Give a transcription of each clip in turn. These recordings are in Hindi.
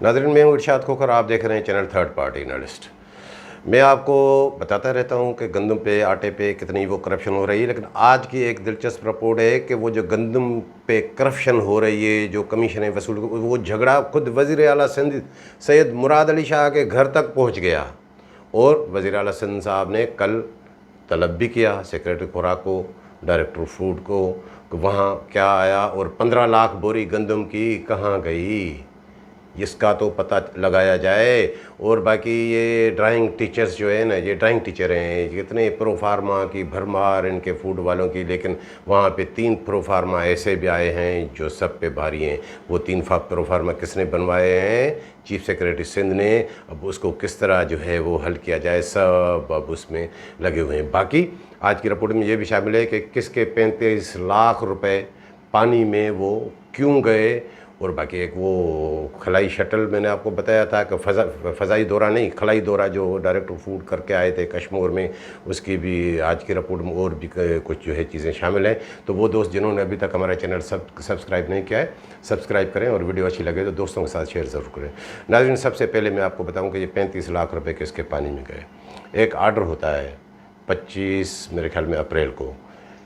नाज़रीन, मैं हूँ इरशाद खोखर, आप देख रहे हैं चैनल थर्ड पार्टी एनालिस्ट। मैं आपको बताता रहता हूँ कि गंदम पे, आटे पे कितनी वो करप्शन हो रही है, लेकिन आज की एक दिलचस्प रिपोर्ट है कि वो जो गंदम पे करप्शन हो रही है, जो कमीशन है वसूल, वो झगड़ा खुद वज़ीर आला सिंध सैयद मुराद अली शाह के घर तक पहुँच गया। और वज़ीर आला सिंध साहब ने कल तलब भी किया सेक्रेटरी खुराक को, डायरेक्टर फूड को, कि वहाँ क्या आया और 15 लाख बोरी गंदम की कहाँ गई, इसका तो पता लगाया जाए। और बाकी ये ड्राइंग टीचर्स जो है ना, ये ड्राइंग टीचर हैं, कितने प्रो फार्मा की भरमार इनके फूड वालों की, लेकिन वहाँ पे 3 प्रो फार्मा ऐसे भी आए हैं जो सब पे भारी हैं। वो 3 प्रो फार्मा किसने बनवाए हैं? चीफ सेक्रेटरी सिंध ने। अब उसको किस तरह जो है वो हल किया जाए, सब अब उसमें लगे हुए हैं। बाकी आज की रिपोर्ट में ये भी शामिल है कि किसके 35 लाख रुपए पानी में वो क्यों गए। और बाकी एक वो खलाई शटल मैंने आपको बताया था कि फ़ज़ाई दौरा नहीं, खलाई दौरा जो डायरेक्टर फूड करके आए थे कश्मीर में, उसकी भी आज की रिपोर्ट में और भी कुछ जो है चीज़ें शामिल हैं। तो वो दोस्त जिन्होंने अभी तक हमारा चैनल सब्सक्राइब नहीं किया है, सब्सक्राइब करें और वीडियो अच्छी लगे तो दोस्तों के साथ शेयर ज़रूर करें। नाज़रीन, सबसे पहले मैं आपको बताऊँ कि ये 35 लाख रुपये किसके पानी में गए। एक आर्डर होता है 25 मेरे ख्याल में अप्रैल को,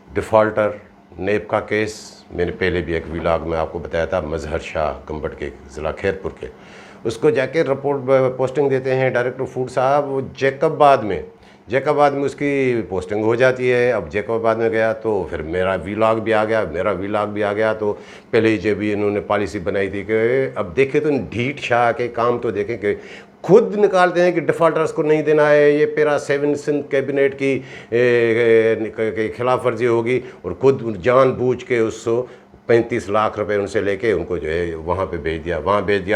डिफ़ॉल्टर नेब का केस, मैंने पहले भी एक व्लॉग में आपको बताया था, मजहर शाह गंबट के ज़िला खैरपुर के, उसको जाके रिपोर्ट पोस्टिंग देते हैं डायरेक्टर फूड साहब। वो जैकबाबाद में उसकी पोस्टिंग हो जाती है। अब जैकबाबाद में गया तो फिर मेरा व्लॉग भी आ गया। तो पहले ही जब भी इन्होंने पॉलिसी बनाई थी कि अब देखें तो ढीठ शाह के काम तो देखें कि खुद निकालते हैं कि डिफ़ॉल्टर्स को नहीं देना है, ये पैरा 7 सिंध कैबिनेट की खिलाफ वर्जी होगी, और खुद जानबूझ के उसको 35 लाख रुपए उनसे लेके उनको जो है वहाँ पे भेज दिया।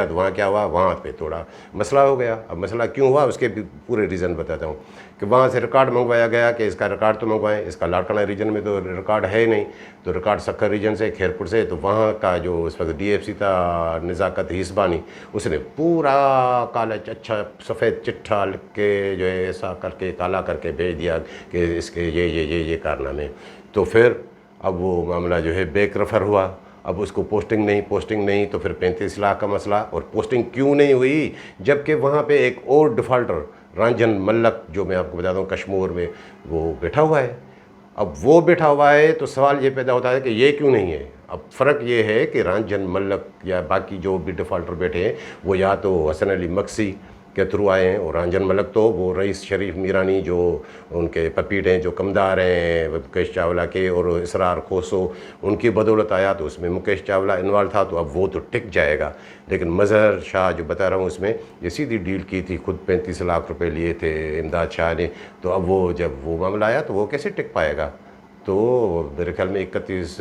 तो वहाँ क्या हुआ, वहाँ पे थोड़ा मसला हो गया। अब मसला क्यों हुआ उसके भी पूरे रीज़न बताता हूँ। कि वहाँ से रिकॉर्ड मंगवाया गया कि इसका रिकॉर्ड तो मंगवाएं, इसका लाड़काना रीजन में तो रिकॉर्ड है नहीं, तो रिकॉर्ड सक्कर रीजन से, खैरपुर से। तो वहाँ का जो उस वक्त DFC था निज़ाकत हिस्बानी, उसने पूरा काला अच्छा सफ़ेद चिट्ठा लिख के जो है ऐसा करके काला करके भेज दिया कि इसके ये कारनामे। तो फिर अब वो मामला जो है बेकरफर हुआ। अब उसको पोस्टिंग नहीं, तो फिर 35 लाख का मसला। और पोस्टिंग क्यों नहीं हुई, जबकि वहाँ पे एक और डिफ़ॉल्टर रंजन मल्लक, जो मैं आपको बताता हूँ कश्मीर में, वो बैठा हुआ है। अब वो बैठा हुआ है तो सवाल ये पैदा होता है कि ये क्यों नहीं है। अब फ़र्क ये है कि रंजन मल्लक या बाकी जो भी डिफ़ॉल्टर बैठे हैं वो या तो हसन अली मक्सी के थ्रू आए हैं, और रंजन मल्लक तो वो रईस शरीफ मीरानी जो उनके पपीट हैं, जो कमदार हैं मुकेश चावला के, और इसरार खोसो, उनकी बदौलत आया। तो उसमें मुकेश चावला इन्वॉल्व था, तो अब वो तो टिक जाएगा। लेकिन मजहर शाह जो बता रहा हूँ उसमें ये सीधी डील की थी, खुद 35 लाख रुपए लिए थे इमदाद शाह ने। तो अब वो जब वो मामला आया तो वो कैसे टिक पाएगा। तो मेरे ख्याल में 31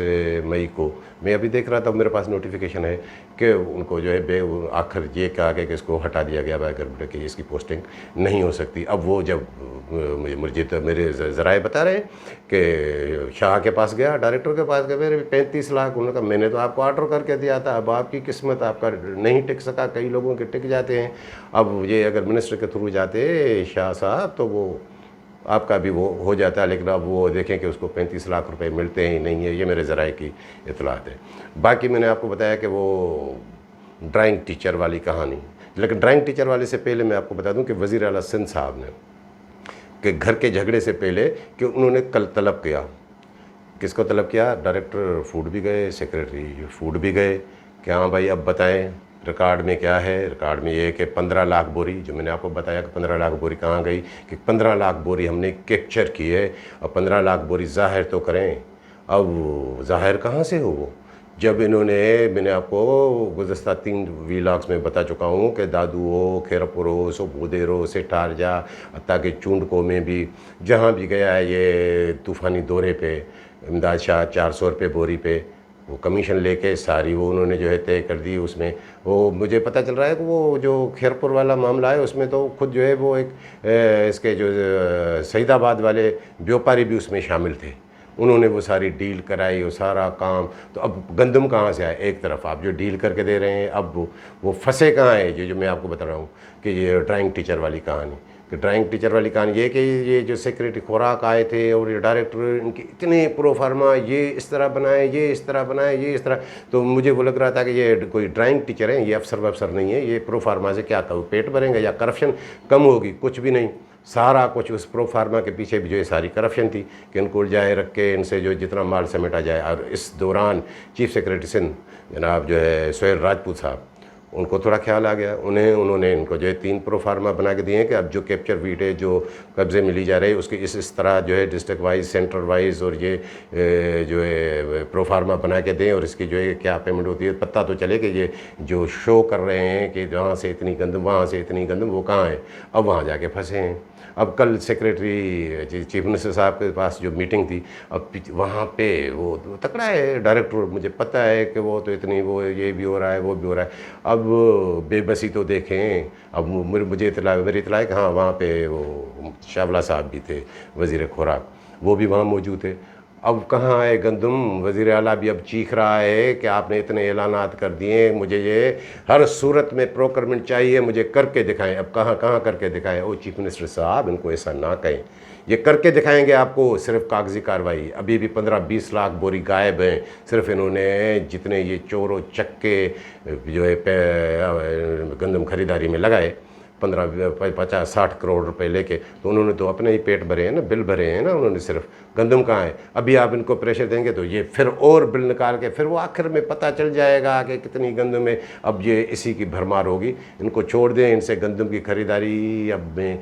मई को मैं अभी देख रहा था, मेरे पास नोटिफिकेशन है कि उनको जो है आखिर ये कहा गया कि इसको हटा दिया गया है कि इसकी पोस्टिंग नहीं हो सकती। अब वो जब मुझे तो मेरे ज़राए बता रहे हैं कि शाह के पास गया, डायरेक्टर के पास गया, मेरे 35 लाख, उन्होंने कहा मैंने तो आपको ऑर्डर करके दिया था, अब आपकी किस्मत, आपका नहीं टिक सका, कई लोगों के टिक जाते हैं। अब ये अगर मिनिस्टर के थ्रू जाते शाह साहब तो वो आपका भी वो हो जाता है। लेकिन अब वो देखें कि उसको 35 लाख रुपए मिलते ही नहीं है, ये मेरे ज़राए की इतलात है। बाकी मैंने आपको बताया कि वो ड्राइंग टीचर वाली कहानी, लेकिन ड्राइंग टीचर वाले से पहले मैं आपको बता दूं कि वज़ीर आला सिंध साहब ने कि घर के झगड़े से पहले कि उन्होंने कल तलब किया, किसको तलब किया, डायरेक्टर फूड भी गए, सेक्रेटरी फूड भी गए कि हाँ भाई अब बताएं रिकॉर्ड में क्या है। रिकॉर्ड में ये है कि 15 लाख बोरी, जो मैंने आपको बताया कि 15 लाख बोरी कहाँ गई, कि 15 लाख बोरी हमने कैप्चर की है। और 15 लाख बोरी ज़ाहिर तो करें, अब ज़ाहिर कहाँ से हो वो, जब इन्होंने, मैंने आपको गुज़श्ता 3 व्लॉग्स में बता चुका हूँ कि दादू हो, खैरपुर हो, सोबूदेर हो, सेठारजा, हत्ता के चूंडको में भी जहाँ भी गया है ये तूफ़ानी दौरे पे, इमदाद शाह 400 रुपये बोरी पे वो कमीशन लेके सारी वो उन्होंने जो है तय कर दी। उसमें वो मुझे पता चल रहा है कि वो जो खैरपुर वाला मामला है उसमें तो खुद जो है वो एक इसके जो सईदाबाद वाले व्यापारी भी उसमें शामिल थे, उन्होंने वो सारी डील कराई, वो सारा काम। तो अब गंदम कहाँ से आए, एक तरफ आप जो डील करके दे रहे हैं, अब वो फंसे कहाँ है, जो मैं आपको बता रहा हूँ कि ये ड्राइंग टीचर वाली कहानी। कि ड्राइंग टीचर वाली कहानी ये कि ये जो सेक्रेटरी खुराक आए थे और ये डायरेक्टर इनके इतने प्रो फार्मा, ये इस तरह बनाए, ये इस तरह बनाए, ये इस तरह, तो मुझे वो लग रहा था कि ये कोई ड्राइंग टीचर हैं, ये अफसर नहीं है, ये प्रो फार्मा से क्या कहूँ पेट भरेंगे या करप्शन कम होगी, कुछ भी नहीं। सारा कुछ उस प्रो फार्मा के पीछे भी जो है सारी करप्शन थी कि इनको उलझाए रख के इनसे जो जितना माल समेटा जाए। और इस दौरान चीफ सेक्रेटरी सिंध जनाब जो है सोहेल राजपूत साहब, उनको थोड़ा ख्याल आ गया, उन्होंने इनको जो है 3 प्रो फार्मा बना के दिए हैं कि अब जो कैप्चर वीट जो कब्ज़े में ली जा रही है उसकी इस तरह जो है डिस्ट्रिक्ट वाइज, सेंटर वाइज और ये जो है प्रो फार्मा बना के दें और इसकी जो है क्या पेमेंट होती है पता तो चले कि ये जो शो कर रहे हैं कि वहाँ से इतनी गंदम, वहाँ से इतनी गंदम, वो कहाँ है। अब वहाँ जाके फंसे हैं। अब कल सेक्रेटरी चीफ मिनिस्टर साहब के पास जो मीटिंग थी, अब वहाँ पे वो तकड़ा है डायरेक्टर, मुझे पता है कि वो तो इतनी वो ये भी हो रहा है, वो भी हो रहा है। अब बेबसी तो देखें। अब मेरी इतला है कि हाँ वहाँ पे वो चावला साहब भी थे, वज़ीर खुराक, वो भी वहाँ मौजूद थे। अब कहाँ है गंदम? वज़ीर आला भी अब चीख रहा है कि आपने इतने ऐलानात कर दिए, मुझे ये हर सूरत में प्रोक्योरमेंट चाहिए, मुझे करके दिखाएं। अब कहाँ करके दिखाएं? ओ चीफ मिनिस्टर साहब, इनको ऐसा ना कहें, ये करके दिखाएंगे आपको सिर्फ कागजी कार्रवाई। अभी भी 15-20 लाख बोरी गायब हैं, सिर्फ इन्होंने जितने ये चोरों चक्के जो है गंदम खरीदारी में लगाए 50-60 करोड़ रुपए लेके, तो उन्होंने तो अपने ही पेट भरे हैं ना, बिल भरे हैं ना उन्होंने। सिर्फ गंदम कहाँ है? अभी आप इनको प्रेशर देंगे तो ये फिर और बिल निकाल के फिर वो आखिर में पता चल जाएगा कि कितनी गंदम है। अब ये इसी की भरमार होगी, इनको छोड़ दें, इनसे गंदम की खरीदारी। अब मैं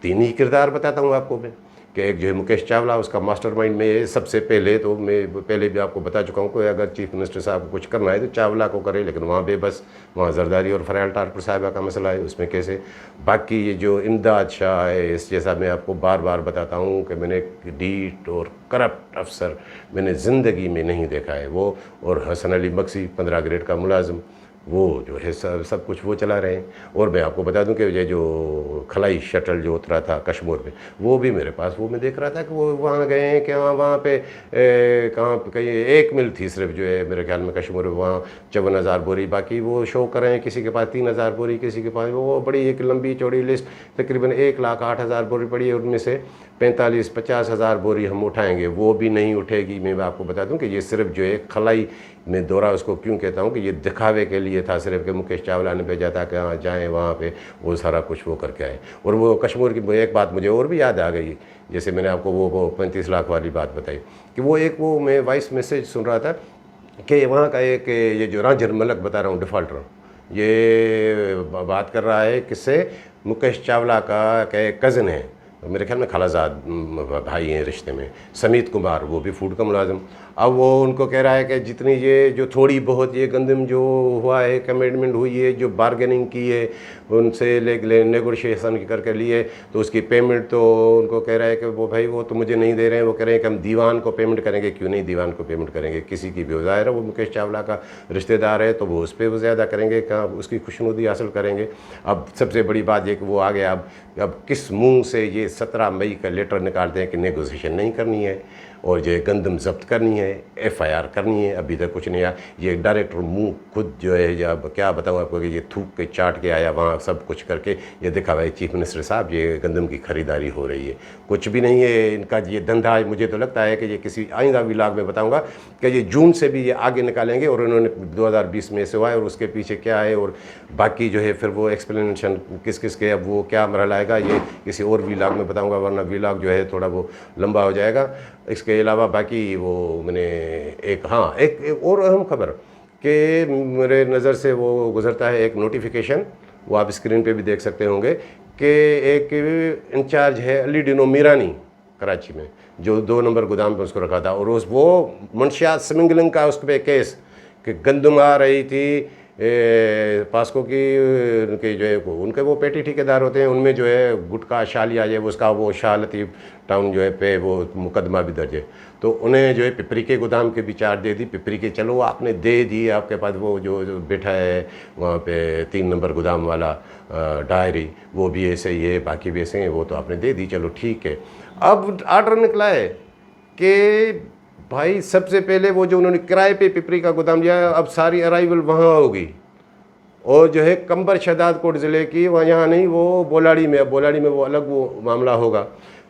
3 ही किरदार बताता हूँ आपको मैं, कि एक जो है मुकेश चावला, उसका मास्टरमाइंड में सबसे पहले तो मैं पहले भी आपको बता चुका हूँ कि अगर चीफ मिनिस्टर साहब को कुछ करना है तो चावला को करे, लेकिन वहाँ बेबस, वहाँ जरदारी और फरहाल टारपुर साहिबा का मसला है, उसमें कैसे। बाकी ये जो इमदाद शाह है, इस जैसा मैं आपको बार बार बताता हूँ कि मैंने डीट और करप्ट अफसर मैंने ज़िंदगी में नहीं देखा है वो। और हसन अली मक्सी 15 ग्रेड का मुलाजिम, वो जो है सब कुछ वो चला रहे हैं। और मैं आपको बता दूं कि ये जो खलाई शटल जो उतरा था कश्मीर में, वो भी मेरे पास, वो मैं देख रहा था कि वो वहाँ गए हैं कि वहाँ पे कहाँ पे कहीं 1 मिल थी सिर्फ जो है मेरे ख्याल में कश्मीर में, वहाँ 54,000 बोरी। बाकी वो शो कर रहे हैं किसी के पास 3,000 बोरी, किसी के पास वो बड़ी एक लंबी चौड़ी लिस्ट, तकरीबन 1,08,000 बोरी पड़ी है, उनमें से 45-50 हज़ार बोरी हम उठाएंगे, वो भी नहीं उठेगी। मैं आपको बता दूं कि ये सिर्फ जो है खलाई में दौरा, उसको क्यों कहता हूं कि ये दिखावे के लिए था सिर्फ, कि मुकेश चावला ने भेजा था कि हाँ जाएँ वहाँ पे वो सारा कुछ वो करके आए। और वो कश्मीर की एक बात मुझे और भी याद आ गई, जैसे मैंने आपको वो 35 लाख वाली बात बताई, कि वो मैं वॉइस मैसेज सुन रहा था कि वहाँ का एक ये जो रांझर मलक बता रहा हूँ डिफ़ॉल्टर, ये बात कर रहा है किससे? मुकेश चावला का कज़न है, मेरे ख्याल में खालाजाद भाई हैं रिश्ते में, समीत कुमार, वो भी फूड का मुलाजिम। अब वो उनको कह रहा है कि जितनी ये जो थोड़ी बहुत ये गंदम जो हुआ है, कमिटमेंट हुई है, जो बारगेनिंग की है उनसे ले नेगोशिएशन करके लिए, तो उसकी पेमेंट तो उनको कह रहा है कि वो भाई वो तो मुझे नहीं दे रहे हैं, वो कह रहे हैं कि हम दीवान को पेमेंट करेंगे। क्यों नहीं दीवान को पेमेंट करेंगे? किसी की भी ज़ाहिर है वो मुकेश चावला का रिश्तेदार है तो वो उस पर वो ज़्यादा करेंगे, कहाँ उसकी खुशनुदी हासिल करेंगे। अब सबसे बड़ी बात ये कि वो आ गया, अब किस मुँह से ये 17 मई का लेटर निकालते हैं कि नेगोशिएशन नहीं करनी है और जो गंदम जब्त करनी है, FIR करनी है। अभी तक कुछ नहीं आया। ये डायरेक्टर मुंह खुद जो है, या क्या बताऊँ आपको, कि ये थूक के चाट के आया वहाँ, सब कुछ करके ये दिखा भाई चीफ मिनिस्टर साहब ये गंदम की खरीदारी हो रही है। कुछ भी नहीं है इनका ये धंधा। मुझे तो लगता है कि ये किसी आइंदा व्लॉग में बताऊँगा कि ये जून से भी ये आगे निकालेंगे और इन्होंने 2020 में से हुआ है और उसके पीछे क्या है, और बाकी जो है फिर वो एक्सप्लेनेशन किस किस के अब वो क्या मरहला आएगा ये किसी और व्लॉग में बताऊँगा, वरना व्लॉग जो है थोड़ा वो लंबा हो जाएगा। इसके अलावा बाकी वो मैंने एक और अहम खबर कि मेरे नज़र से वो गुज़रता है, एक नोटिफिकेशन, वो आप स्क्रीन पे भी देख सकते होंगे, कि एक इंचार्ज है अली डिनो मीरानी कराची में, जो 2 नंबर गोदाम पे उसको रखा था, और वो मंशियात स्मगलिंग का उस पर केस कि गंदम आ रही थी पास्को की, उनके जो है उनके वो पेटी ठेकेदार होते हैं, उनमें जो है गुटखा शालिया है उसका वो शाह लतीफ़ टाउन जो है पे वो मुकदमा भी दर्ज है। तो उन्हें जो है पिपरी के गोदाम के भी चार्ज दे दी। पिपरी के चलो आपने दे दी, आपके पास वो जो बैठा है वहाँ पे 3 नंबर गोदाम वाला डायरी, वो भी ऐसे ही है, बाकी भी ऐसे हैं, वो तो आपने दे दी, चलो ठीक है। अब आर्डर निकला है कि भाई सबसे पहले वो जो उन्होंने किराए पे पिपरी का गोदाम लिया, अब सारी अराइवल वहाँ होगी, और जो है कंबर शहदाद कोट ज़िले की, वहाँ यहाँ नहीं, वो बोलाड़ी में, अब बोलाड़ी में वो अलग वो मामला होगा,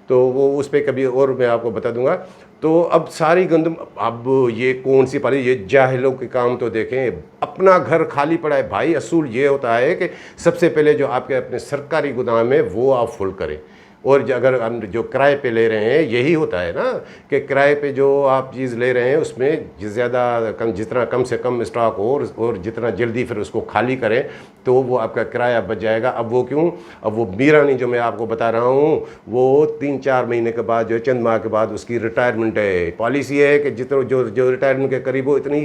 तो वो उस पर कभी और मैं आपको बता दूंगा। तो अब सारी गंदम, अब ये कौन सी पाली, ये जाहिलों के काम तो देखें, अपना घर खाली पड़ा है भाई। असूल ये होता है कि सबसे पहले जो आपके अपने सरकारी गोदाम है वो आप फुल करें, और अगर हम जो किराए पे ले रहे हैं, यही होता है ना कि किराए पे जो आप चीज़ ले रहे हैं उसमें ज़्यादा कम, जितना कम से कम स्टॉक हो और जितना जल्दी फिर उसको खाली करें तो वो आपका किराया बच जाएगा। अब वो क्यों, अब वो मीरानी जो मैं आपको बता रहा हूँ, वो 3-4 महीने के बाद, जो चंद माह के बाद उसकी रिटायरमेंट है। पॉलिसी है कि जितना जो रिटायरमेंट के करीब हो, इतनी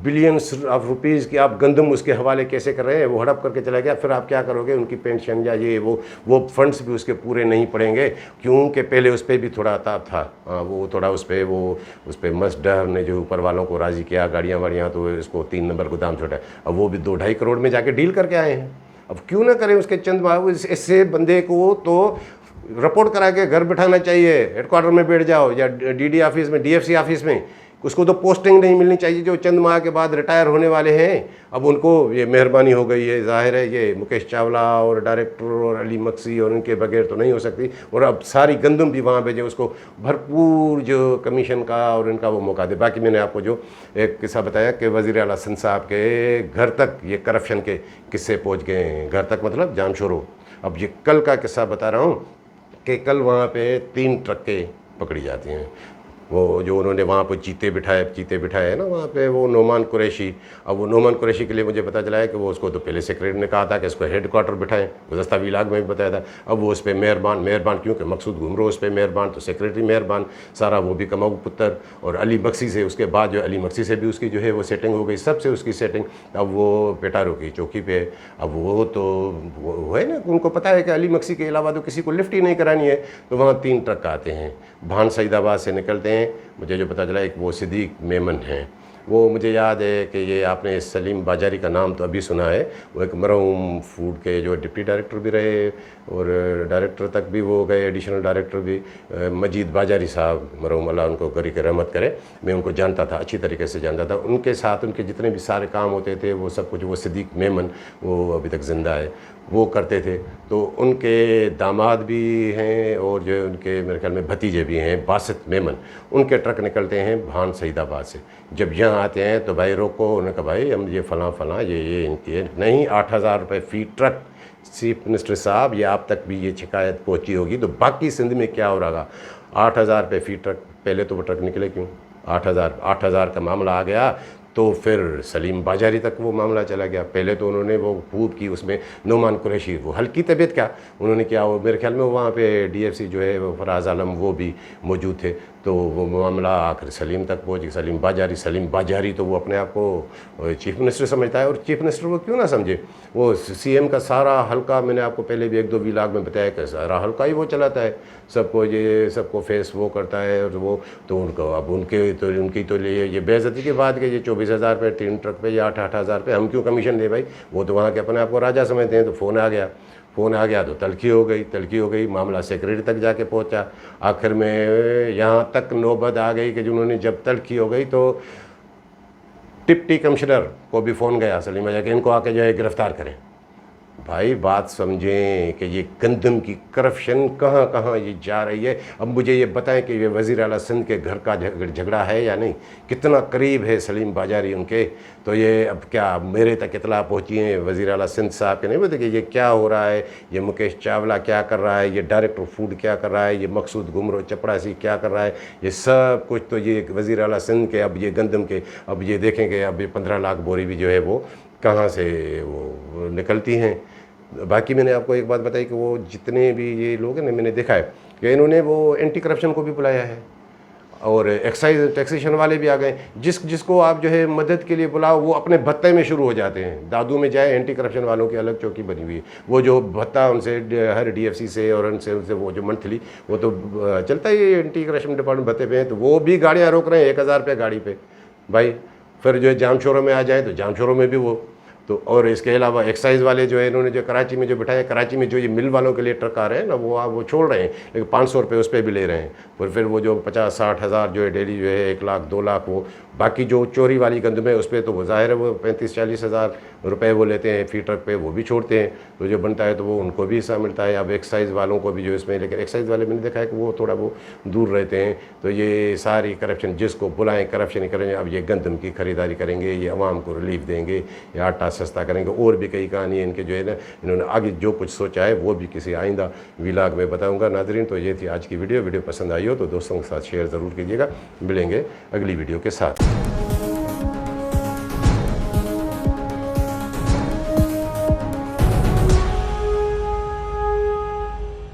बिलियंस ऑफ रुपीज़ की आप गंदम उसके हवाले कैसे कर रहे हैं, वो हड़प करके चला गया। फिर आप क्या करोगे, उनकी पेंशन या ये वो फंड्स भी उसके पूरे नहीं पड़ेंगे, क्योंकि पहले उस पर भी थोड़ा ताप था। वो थोड़ा उस पर मस्डर ने जो ऊपर वालों को राज़ी किया, गाड़ियाँ वाड़ियाँ, तो इसको 3 नंबर गोदाम छोटा है। अब वो भी 2-2.5 करोड़ में जाके डील करके आए हैं। अब क्यों ना करें उसके चंद माह, इससे बंदे को तो रिपोर्ट करा के घर बिठाना चाहिए, हेडक्वार्टर में बैठ जाओ या डीडी ऑफिस में, डीएफसी ऑफिस में। उसको तो पोस्टिंग नहीं मिलनी चाहिए जो चंद माह के बाद रिटायर होने वाले हैं। अब उनको ये मेहरबानी हो गई है, जाहिर है ये मुकेश चावला और डायरेक्टर और अली मक्सी और उनके बगैर तो नहीं हो सकती। और अब सारी गंदम भी वहाँ भेजे, उसको भरपूर जो कमीशन का और इनका वो मौका दे। बाकी मैंने आपको जो एक किस्सा बताया कि वज़ीर आला सिंध साहब के घर तक ये करप्शन के किस्से पहुँच गए हैं, घर तक मतलब जामशोरो। अब ये कल का किस्सा बता रहा हूँ कि कल वहाँ पे 3 ट्रकें पकड़ी जाती हैं। वो जो उन्होंने वहाँ पर चीते बिठाए हैं ना वहाँ पे, वो नोमान कुरैशी। अब वो नोमान कुरैशी के लिए मुझे पता चला है कि वो उसको तो पहले सेक्रेटरी ने कहा था कि इसको हेडक्वार्टर बिठाएं, गुज़श्ता विलाग में भी बताया था। अब वो उस पर मेहरबान क्योंकि मकसूद घुमरो उस पर मेहरबान, तो सेक्रेटरी मेहरबान सारा, वो भी कमाऊ पुत्र। और अली मक्सी से, उसके बाद जो अली मक्सी से भी उसकी जो है वो सेटिंग हो गई, सबसे उसकी सेटिंग। अब वो पेटारो की चौकी पे, अब वो तो वो है ना, उनको पता है कि अली मक्सी के अलावा तो किसी को लिफ्ट ही नहीं करानी है। तो वहाँ 3 ट्रक आते हैं, भान सईदाबाद से निकलते हैं। मुझे जो पता चला एक वो सिद्दीक मेमन हैं, वो मुझे याद है कि ये आपने सलीम बाजारी का नाम तो अभी सुना है, वो एक मरहूम फूड के जो डिप्टी डायरेक्टर भी रहे और डायरेक्टर तक भी वो गए, एडिशनल डायरेक्टर भी, मजीद बाजारी साहब मरहूम, अल्लाह उनको गरी के रहमत करे। मैं उनको जानता था, अच्छी तरीके से जानता था। उनके साथ उनके जितने भी सारे काम होते थे वो सब कुछ वो सिद्दीक मेमन, वो अभी तक ज़िंदा है, वो करते थे। तो उनके दामाद भी हैं और जो उनके मेरे ख्याल में भतीजे भी हैं, बासित मेमन, उनके ट्रक निकलते हैं भान सईदाबाद से। जब यहाँ आते हैं तो भाई रोको, उन्होंने कहा भाई हम ये फ़लाँ ये इनकी नहीं, 8,000 रुपये फ़ी ट्रक। चीफ मिनिस्टर साहब, ये आप तक भी ये शिकायत पहुँची होगी, तो बाकी सिंध में क्या हो रहा। 8,000 रुपये फ़ी ट्रक, पहले तो वो ट्रक निकले क्यों, 8,000 का मामला आ गया तो फिर सलीम बाजारी तक वो मामला चला गया। पहले तो उन्होंने वो खूब की, उसमें नोमान कुरैशी वो हल्की तबीयत क्या उन्होंने किया, वो मेरे ख्याल में वहाँ पे डीएफसी जो है वो फराज आलम वो भी मौजूद थे। तो वो मामला आखिर सलीम तक पहुँच, सलीम बाजारी तो वो अपने आप को चीफ मिनिस्टर समझता है, और चीफ मिनिस्टर वो क्यों ना समझे। वो सीएम का सारा हल्का, मैंने आपको पहले भी 1-2 व्लॉग में बताया कि सारा हल्का ही वो चलाता है, सबको फेस वो करता है। और वो तो उनको अब उनकी तो लिए ये बेइज्जती की बात कि ये 24,000 रुपये 3 ट्रक पे या 8,000 रुपये हम क्यों कमीशन दे भाई। वो तो वहाँ के अपने आप को राजा समझते हैं। तो फ़ोन आ गया तो तलखी हो गई, मामला सेक्रेटरी तक जाके पहुंचा। आखिर में यहाँ तक नौबत आ गई कि जिन्होंने जब तलखी हो गई तो डिप्टी कमिश्नर को भी फ़ोन गया सलीम बाजा के इनको आके जो है गिरफ़्तार करें। भाई बात समझें कि ये गंदम की करप्शन कहाँ कहाँ ये जा रही है। अब मुझे ये बताएं कि ये वज़ीर आला सिंध के घर का झगड़ा है या नहीं, कितना करीब है सलीम बाजारी उनके। तो ये अब क्या मेरे तक इतला पहुँची है वज़ीर आला सिंध साहब के, नहीं पता कि ये क्या हो रहा है, ये मुकेश चावला क्या कर रहा है, ये डायरेक्टर फूड क्या कर रहा है, ये मकसूद घुमरो चपड़ासी क्या कर रहा है, ये सब कुछ तो ये वज़ीर आला सिंध के। अब ये गंदम के अब ये देखेंगे, अब ये 15 लाख बोरी भी जो है वो कहाँ से वो निकलती हैं। बाकी मैंने आपको एक बात बताई कि वो जितने भी ये लोग हैं ना, मैंने देखा है कि इन्होंने वो एंटी करप्शन को भी बुलाया है और एक्साइज टैक्सेशन वाले भी आ गए। जिसको आप जो है मदद के लिए बुलाओ वो अपने भत्ते में शुरू हो जाते हैं। दादू में जाए, एंटी करप्शन वालों की अलग चौकी बनी हुई है, वो जो भत्ता उनसे हर डीएफसी से और उनसे वो जो मंथली वो तो चलता ही एंटी करप्शन डिपार्टमेंट भत्ते पे है। तो वो भी गाड़ियाँ रोक रहे हैं 1,000 रुपये गाड़ी पे भाई। फिर जो है जामशोरों में आ जाए तो जामशोरों में भी वो तो, और इसके अलावा एक्साइज़ वाले जो है इन्होंने जो कराची में जो बिठाए, कराची में जो ये मिल वालों के लिए ट्रक आ रहे हैं ना वो छोड़ रहे हैं, लेकिन 500 रुपये उस पर भी ले रहे हैं। और फिर वो जो 50-60 हज़ार जो है डेली जो है 1 लाख 2 लाख बाकी जो चोरी वाली गंदम है उस पर तो वो ज़ाहिर है वो 35-40 हज़ार रुपये वो लेते हैं फी ट्रक पे, वो भी छोड़ते हैं, तो जो बनता है तो वो उनको भी हिस्सा मिलता है। अब एक्साइज़ वालों को भी जो इसमें, लेकिन एक्साइज़ वाले मैंने देखा है कि वो थोड़ा वो दूर रहते हैं। तो ये सारी करप्शन, जिसको बुलाएं करप्शन ही करेंगे। अब ये गंदम की ख़रीदारी करेंगे, ये अवाम को रिलीफ देंगे, या आटा सस्ता करेंगे, और भी कई कहानी है इनके जो है ना, इन्होंने आगे जो कुछ सोचा है वो भी किसी आइंदा व्लॉग में बताऊँगा। नाज़रीन, तो ये थी आज की वीडियो पसंद आई हो तो दोस्तों के साथ शेयर ज़रूर कीजिएगा। मिलेंगे अगली वीडियो के साथ।